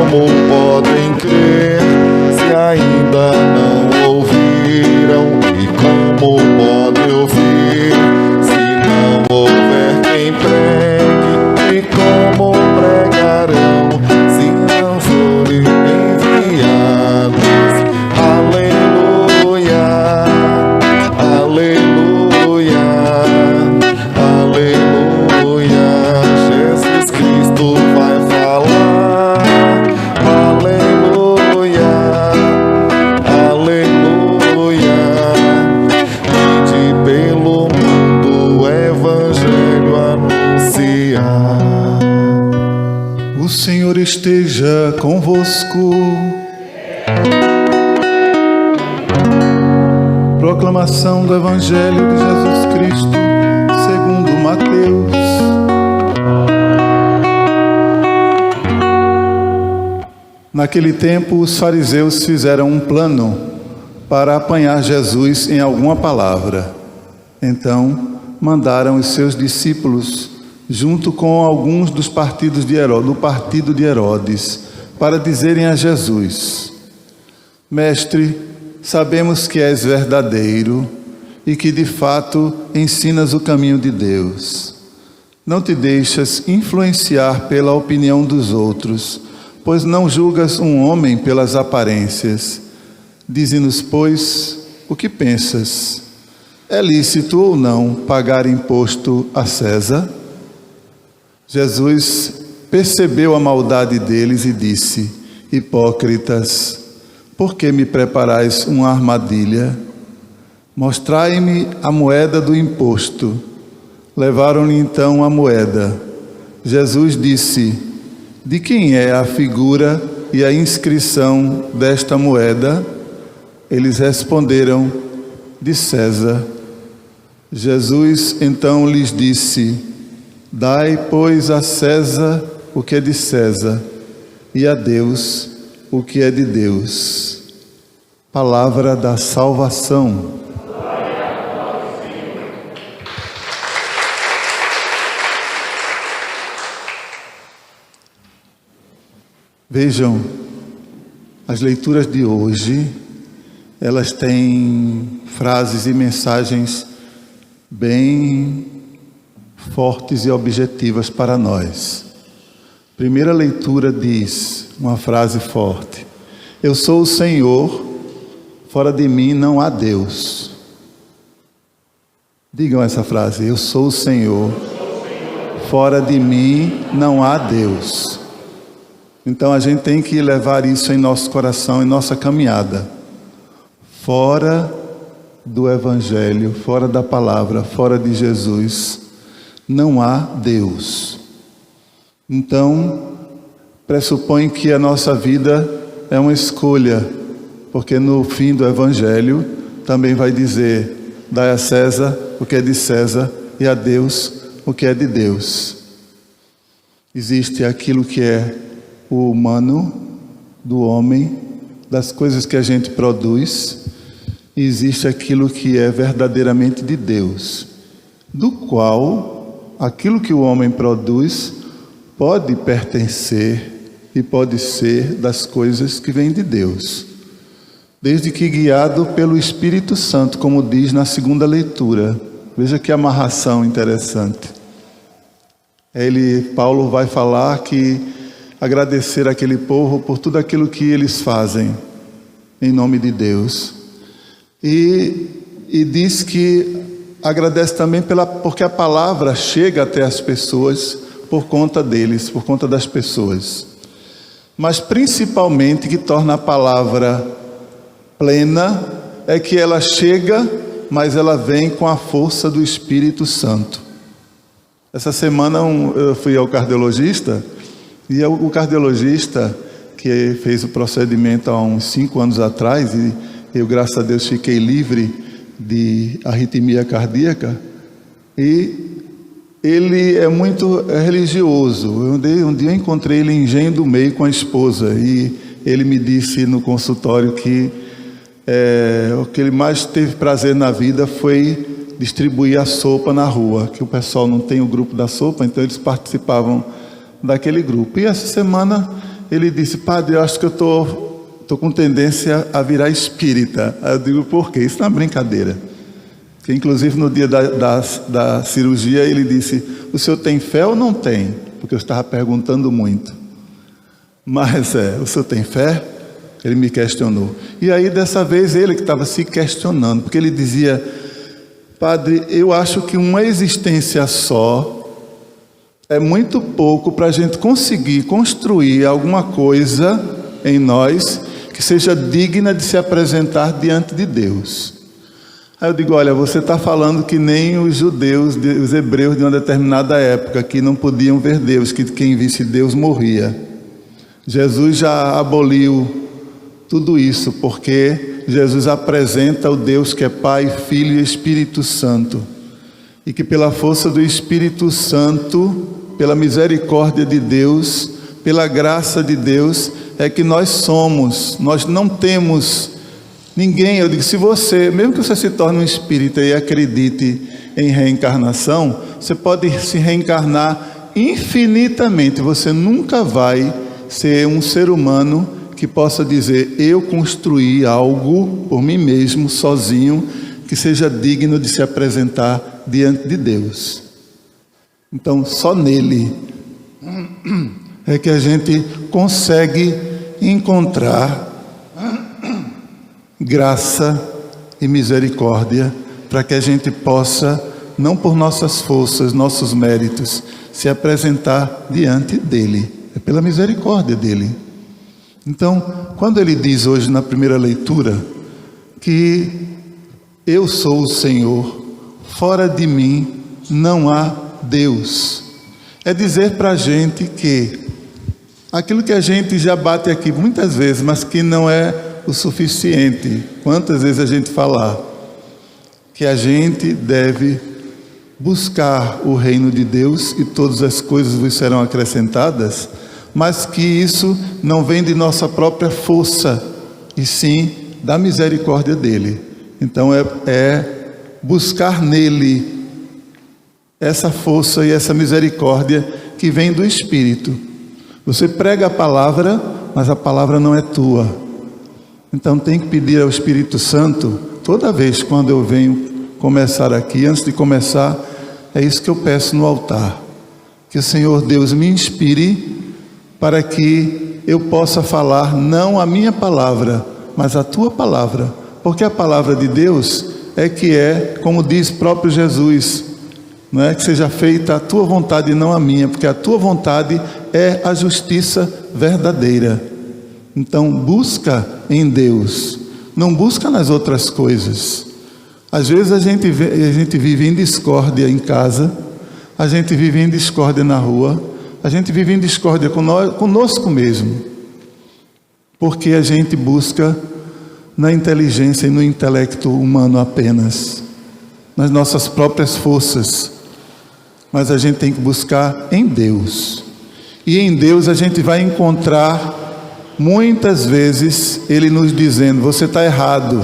como podem crer se ainda não ouviram? E como podem ouvir se não houver quem pregue? E como pregarão se não forem enviados? Aleluia, aleluia, aleluia. Jesus Cristo vai falar. Aleluia, aleluia. Ide pelo mundo o evangelho anunciar. O Senhor esteja convosco. Proclamação do Evangelho de Jesus Cristo segundo Mateus. Naquele tempo, os fariseus fizeram um plano para apanhar Jesus em alguma palavra. Então, mandaram os seus discípulos, junto com alguns do partido de Herodes, para dizerem a Jesus: Mestre, sabemos que és verdadeiro e que de fato ensinas o caminho de Deus. Não te deixas influenciar pela opinião dos outros, pois não julgas um homem pelas aparências. Dize-nos, pois, o que pensas? É lícito ou não pagar imposto a César? Jesus percebeu a maldade deles e disse: Hipócritas, por que me preparais uma armadilha? Mostrai-me a moeda do imposto. Levaram-lhe então a moeda. Jesus disse: De quem é a figura e a inscrição desta moeda? Eles responderam: De César. Jesus então lhes disse: Dai, pois, a César o que é de César, e a Deus o que é de Deus. Palavra da salvação. Vejam, as leituras de hoje, elas têm frases e mensagens bem fortes e objetivas para nós. Primeira leitura diz, uma frase forte: Eu sou o Senhor, fora de mim não há Deus. Digam essa frase: Eu sou o Senhor, fora de mim não há Deus. Então a gente tem que levar isso em nosso coração, em nossa caminhada. Fora do Evangelho, fora da palavra, fora de Jesus, não há Deus. Então, pressupõe que a nossa vida é uma escolha, porque no fim do Evangelho também vai dizer: dai a César o que é de César e a Deus o que é de Deus. Existe aquilo que é o humano, do homem, das coisas que a gente produz, e existe aquilo que é verdadeiramente de Deus, do qual aquilo que o homem produz pode pertencer e pode ser das coisas que vêm de Deus, desde que guiado pelo Espírito Santo, como diz na segunda leitura. Veja que amarração interessante. Paulo vai falar que agradecer aquele povo por tudo aquilo que eles fazem em nome de Deus, e diz que agradece também porque a palavra chega até as pessoas por conta deles, por conta das pessoas. Mas principalmente que torna a palavra plena é que ela chega, mas ela vem com a força do Espírito Santo. Essa semana eu fui ao cardiologista, e o cardiologista que fez o procedimento há uns 5 anos atrás, e eu, graças a Deus, fiquei livre de arritmia cardíaca, e ele é muito religioso. Um dia eu encontrei ele em Engenho do Meio com a esposa, e ele me disse no consultório que o que ele mais teve prazer na vida foi distribuir a sopa na rua, que o pessoal não tem o grupo da sopa, então eles participavam daquele grupo. E essa semana ele disse: padre, eu acho que eu estou com tendência a virar espírita. Aí eu digo: por quê? Isso não é brincadeira. Porque, inclusive, no dia da cirurgia, ele disse: o senhor tem fé ou não tem? Porque eu estava perguntando muito. Mas, o senhor tem fé? Ele me questionou. E aí, dessa vez, ele que estava se questionando, porque ele dizia: padre, eu acho que uma existência só é muito pouco para a gente conseguir construir alguma coisa em nós que seja digna de se apresentar diante de Deus. Aí eu digo: olha, você está falando que nem os judeus, os hebreus de uma determinada época, que não podiam ver Deus, que quem visse Deus morria. Jesus já aboliu tudo isso, porque Jesus apresenta o Deus que é Pai, Filho e Espírito Santo. E que pela força do Espírito Santo, pela misericórdia de Deus, pela graça de Deus, é que nós não temos ninguém. Eu digo: se você, mesmo que você se torne um espírita e acredite em reencarnação, você pode se reencarnar infinitamente, você nunca vai ser um ser humano que possa dizer: eu construí algo por mim mesmo, sozinho, que seja digno de se apresentar diante de Deus. Então, só nele é que a gente consegue encontrar graça e misericórdia para que a gente possa, não por nossas forças, nossos méritos, se apresentar diante dele. É pela misericórdia dele. Então, quando ele diz hoje na primeira leitura que eu sou o Senhor, fora de mim não há Deus, é dizer para a gente que aquilo que a gente já bate aqui muitas vezes, mas que não é o suficiente. Quantas vezes a gente falar que a gente deve buscar o reino de Deus e todas as coisas vos serão acrescentadas, mas que isso não vem de nossa própria força, e sim da misericórdia dele. Então é buscar nele essa força e essa misericórdia que vem do Espírito. Você prega a palavra, mas a palavra não é tua. Então tem que pedir ao Espírito Santo, toda vez quando eu venho começar aqui, antes de começar, é isso que eu peço no altar: que o Senhor Deus me inspire para que eu possa falar não a minha palavra, mas a tua palavra, porque a palavra de Deus como diz próprio Jesus, não é que seja feita a tua vontade e não a minha, porque a tua vontade é a justiça verdadeira. Então busca em Deus, não busca nas outras coisas. Às vezes a gente vive em discórdia em casa, a gente vive em discórdia na rua, a gente vive em discórdia conosco mesmo, porque a gente busca na inteligência e no intelecto humano apenas, nas nossas próprias forças. Mas a gente tem que buscar em Deus, e em Deus a gente vai encontrar muitas vezes Ele nos dizendo: você está errado,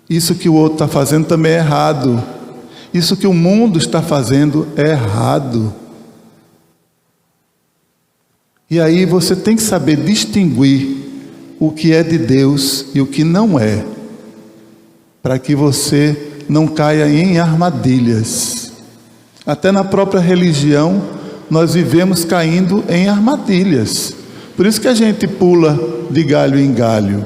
isso que o outro está fazendo também é errado, isso que o mundo está fazendo é errado. E aí você tem que saber distinguir o que é de Deus e o que não é, para que você não caia em armadilhas. Até na própria religião nós vivemos caindo em armadilhas. Por isso que a gente pula de galho em galho,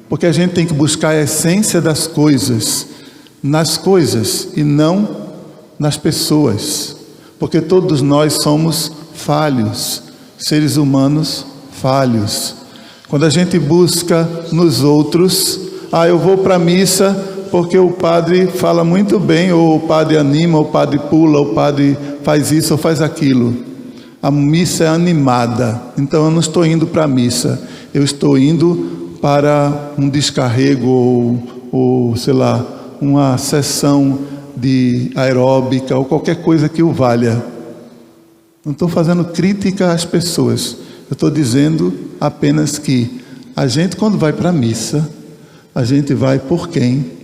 porque a gente tem que buscar a essência das coisas nas coisas e não nas pessoas, porque todos nós somos falhos, seres humanos falhos. Quando a gente busca nos outros, eu vou para a missa porque o padre fala muito bem, ou o padre anima, ou o padre pula, ou o padre faz isso ou faz aquilo. A missa é animada, então eu não estou indo para a missa, eu estou indo para um descarrego ou sei lá, uma sessão de aeróbica ou qualquer coisa que o valha. Não estou fazendo crítica às pessoas, eu estou dizendo apenas que a gente, quando vai para a missa, a gente vai por quem?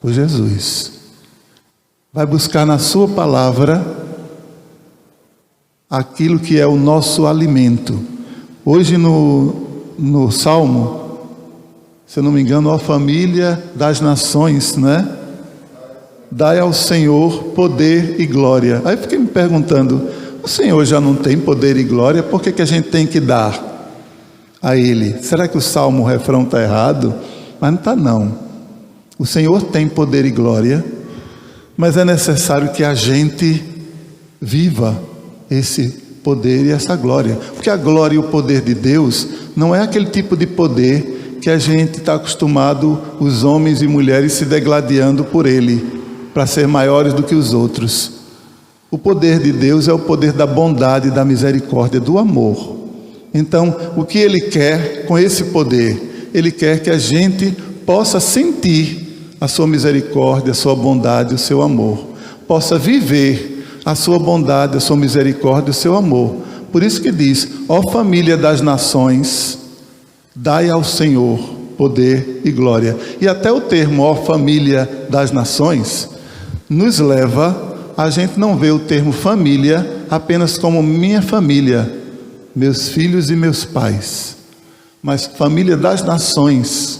Por Jesus. Vai buscar na sua palavra aquilo que é o nosso alimento. Hoje no Salmo, se eu não me engano, a família das nações, né? Dai ao Senhor poder e glória. Aí eu fiquei me perguntando, o Senhor já não tem poder e glória, por que a gente tem que dar a Ele? Será que o Salmo, o refrão está errado? Mas não está não. O Senhor tem poder e glória, mas é necessário que a gente viva esse poder e essa glória. Porque a glória e o poder de Deus não é aquele tipo de poder que a gente está acostumado, os homens e mulheres se degladiando por ele, para ser maiores do que os outros. O poder de Deus é o poder da bondade, da misericórdia, do amor. Então, o que Ele quer com esse poder? Ele quer que a gente possa sentir a sua misericórdia, a sua bondade, o seu amor. Possa viver a sua bondade, a sua misericórdia, o seu amor. Por isso que diz, ó família das nações, dai ao Senhor poder e glória. E até o termo, ó família das nações, nos leva a gente não ver o termo família apenas como minha família, meus filhos e meus pais, mas família das nações.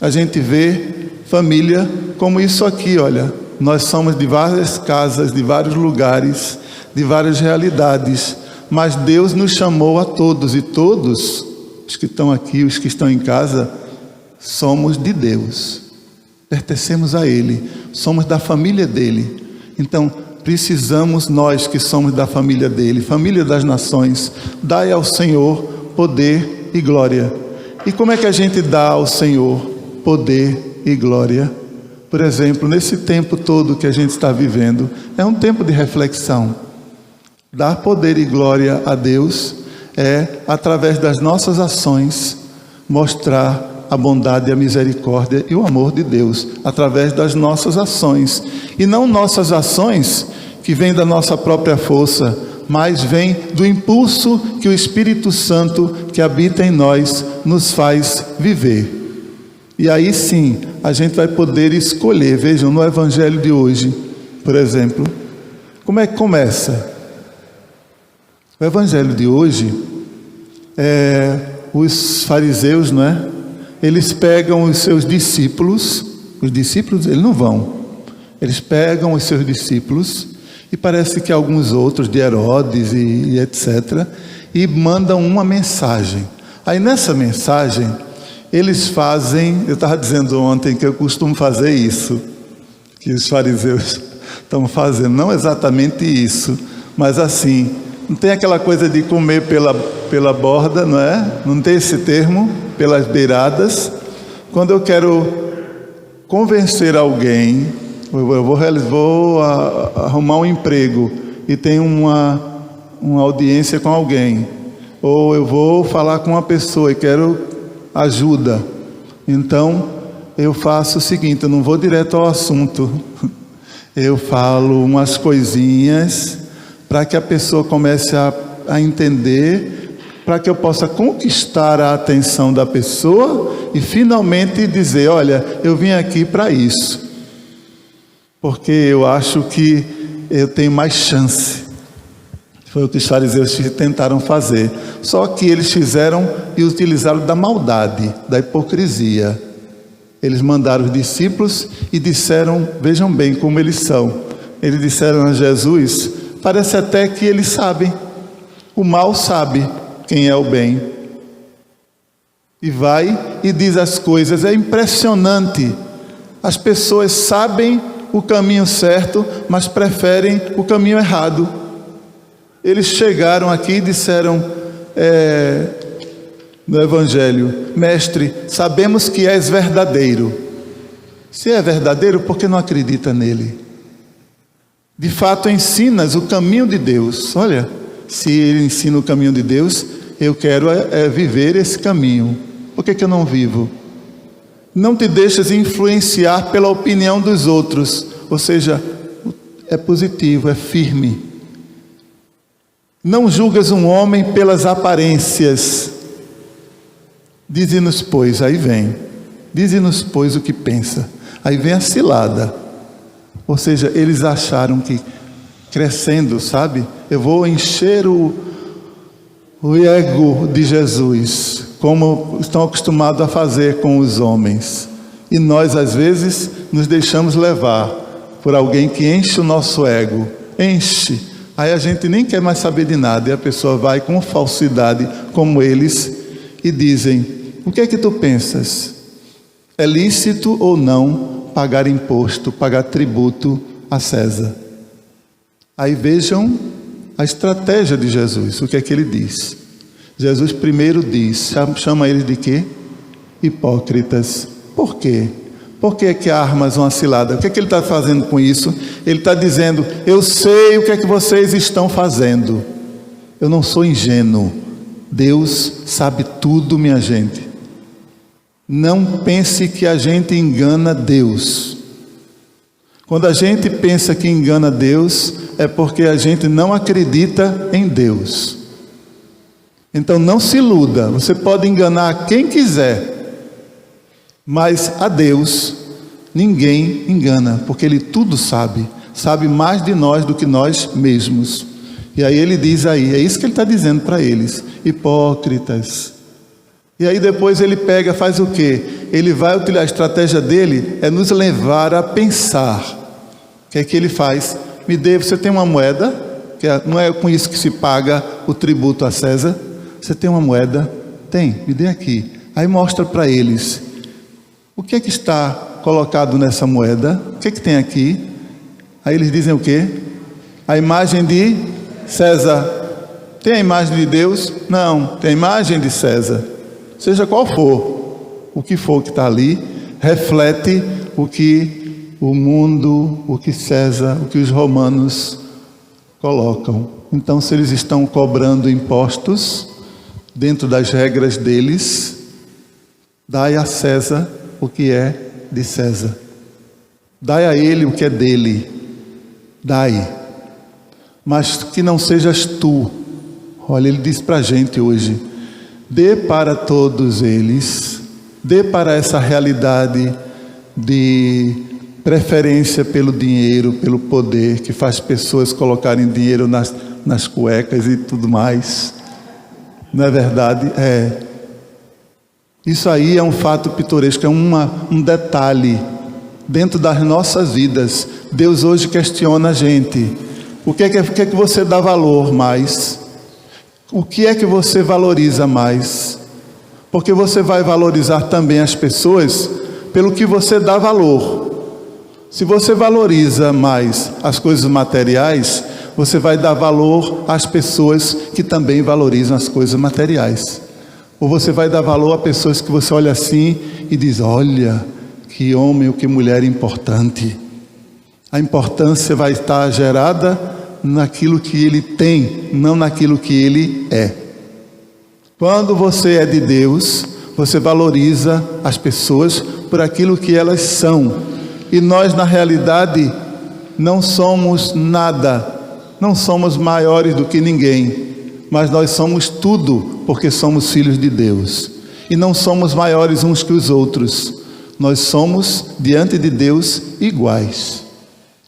A gente vê família como isso aqui, olha, nós somos de várias casas, de vários lugares, de várias realidades, mas Deus nos chamou a todos, e todos os que estão aqui, os que estão em casa, somos de Deus, pertencemos a Ele, somos da família dEle. Então precisamos, nós que somos da família dEle, família das nações, dai ao Senhor poder e glória. E como é que a gente dá ao Senhor poder e glória? Por exemplo, nesse tempo todo que a gente está vivendo, é um tempo de reflexão. Dar poder e glória a Deus é, através das nossas ações, mostrar a bondade, a misericórdia e o amor de Deus, através das nossas ações. E não nossas ações que vêm da nossa própria força, mas vêm do impulso que o Espírito Santo que habita em nós nos faz viver. E aí sim, a gente vai poder escolher. Vejam, no Evangelho de hoje, por exemplo, como é que começa? O Evangelho de hoje, os fariseus, não é? Eles pegam os seus discípulos, eles não vão, eles pegam os seus discípulos, e parece que alguns outros, de Herodes e etc., e mandam uma mensagem. Aí nessa mensagem, eles fazem, eu estava dizendo ontem que eu costumo fazer isso, que os fariseus estão fazendo, não exatamente isso, mas assim, não tem aquela coisa de comer pela borda, não é? Não tem esse termo, pelas beiradas. Quando eu quero convencer alguém, eu vou arrumar um emprego e tenho uma audiência com alguém, ou eu vou falar com uma pessoa e quero ajuda, então eu faço o seguinte, eu não vou direto ao assunto, eu falo umas coisinhas para que a pessoa comece a entender, para que eu possa conquistar a atenção da pessoa e finalmente dizer, olha, eu vim aqui para isso, porque eu acho que eu tenho mais chance. Foi o que os fariseus tentaram fazer, só que eles fizeram e utilizaram da maldade, da hipocrisia. Eles mandaram os discípulos e disseram, vejam bem como eles são, eles disseram a Jesus, parece até que eles sabem, o mal sabe quem é o bem, e vai e diz as coisas. É impressionante, as pessoas sabem o caminho certo, mas preferem o caminho errado. Eles chegaram aqui e disseram no Evangelho, mestre, sabemos que és verdadeiro. Se é verdadeiro, por que não acredita nele? De fato ensinas o caminho de Deus. Olha, se ele ensina o caminho de Deus, eu quero viver esse caminho. Por que eu não vivo? Não te deixas influenciar pela opinião dos outros, ou seja, é positivo, é firme. Não julgas um homem pelas aparências. Dize-nos, pois, aí vem, dize-nos, pois, o que pensa. Aí vem a cilada. Ou seja, eles acharam que crescendo, sabe? eu vou encher o ego de Jesus, como estão acostumados a fazer com os homens. E nós, às vezes, nos deixamos levar por alguém que enche o nosso ego, enche. Aí a gente nem quer mais saber de nada, e a pessoa vai com falsidade, como eles, e dizem: o que é que tu pensas? É lícito ou não pagar imposto, pagar tributo a César? Aí vejam a estratégia de Jesus, o que é que ele diz? Jesus primeiro diz, chama eles de quê? Hipócritas. Por quê? Por que é que armas uma cilada? O que é que ele está fazendo com isso? Ele está dizendo: eu sei o que é que vocês estão fazendo. Eu não sou ingênuo. Deus sabe tudo, minha gente. Não pense que a gente engana Deus. Quando a gente pensa que engana Deus, é porque a gente não acredita em Deus. Então não se iluda. Você pode enganar quem quiser, mas a Deus ninguém engana, porque Ele tudo sabe. Sabe mais de nós do que nós mesmos. E aí Ele diz aí, é isso que Ele está dizendo para eles: hipócritas. E aí depois Ele pega, faz o quê? Ele vai utilizar, a estratégia dele é nos levar a pensar. O que é que Ele faz? Me dê, você tem uma moeda, que não é com isso que se paga o tributo a César. Você tem uma moeda? Tem, me dê aqui. Aí mostra para eles: o que é que está colocado nessa moeda? O que é que tem aqui? Aí eles dizem o quê? A imagem de César. Tem a imagem de Deus? Não, tem a imagem de César. Seja qual for, o que for que está ali, reflete o que o mundo, o que César, o que os romanos colocam. Então, se eles estão cobrando impostos dentro das regras deles, dai a César o que é de César. Dai a ele o que é dele. Dai. Mas que não sejas tu. Olha, ele diz para a gente hoje: dê para todos eles, dê para essa realidade de preferência pelo dinheiro, pelo poder, que faz pessoas colocarem dinheiro nas cuecas e tudo mais. Não é verdade? É. Isso aí é um fato pitoresco, é um detalhe dentro das nossas vidas. Deus hoje questiona a gente: o que é que você dá valor mais? O que é que você valoriza mais? Porque você vai valorizar também as pessoas pelo que você dá valor. Se você valoriza mais as coisas materiais, você vai dar valor às pessoas que também valorizam as coisas materiais. Ou você vai dar valor a pessoas que você olha assim e diz: olha, que homem ou que mulher importante. A importância vai estar gerada naquilo que ele tem, não naquilo que ele é. Quando você é de Deus, você valoriza as pessoas por aquilo que elas são. E nós, na realidade, não somos nada, não somos maiores do que ninguém, mas nós somos tudo, porque somos filhos de Deus. E não somos maiores uns que os outros, nós somos, diante de Deus, iguais.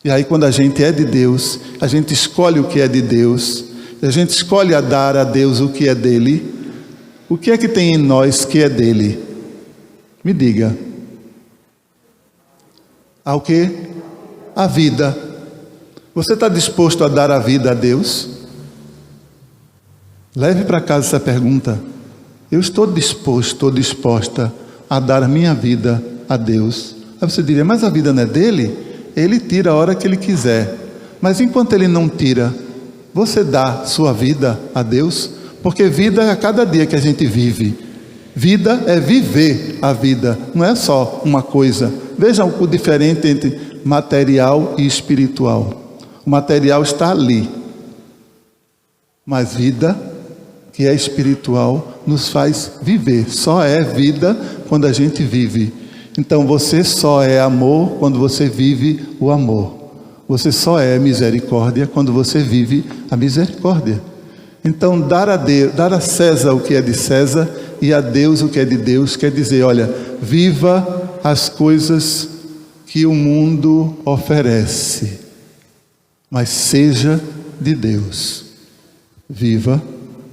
E aí, quando a gente é de Deus, a gente escolhe o que é de Deus, a gente escolhe a dar a Deus o que é dele. O que é que tem em nós que é dele? Me diga. Ao quê? A vida. Você está disposto a dar a vida a Deus? Leve para casa essa pergunta. Eu estou disposto ou disposta a dar a minha vida a Deus? Aí você diria: mas a vida não é dele? Ele tira a hora que ele quiser. Mas enquanto ele não tira, você dá sua vida a Deus? Porque vida é a cada dia que a gente vive. Vida é viver a vida, não é só uma coisa. Vejam o diferente entre material e espiritual. O material está ali, mas vida, que é espiritual, nos faz viver. Só é vida quando a gente vive. Então você só é amor quando você vive o amor. Você só é misericórdia quando você vive a misericórdia. Então dar a César o que é de César e a Deus o que é de Deus quer dizer: olha, viva as coisas que o mundo oferece, mas seja de Deus. Viva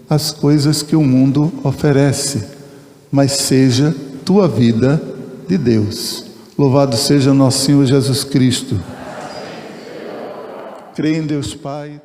as coisas que o mundo oferece, mas seja tua vida de Deus. Louvado seja nosso Senhor Jesus Cristo. Creio em Deus Pai.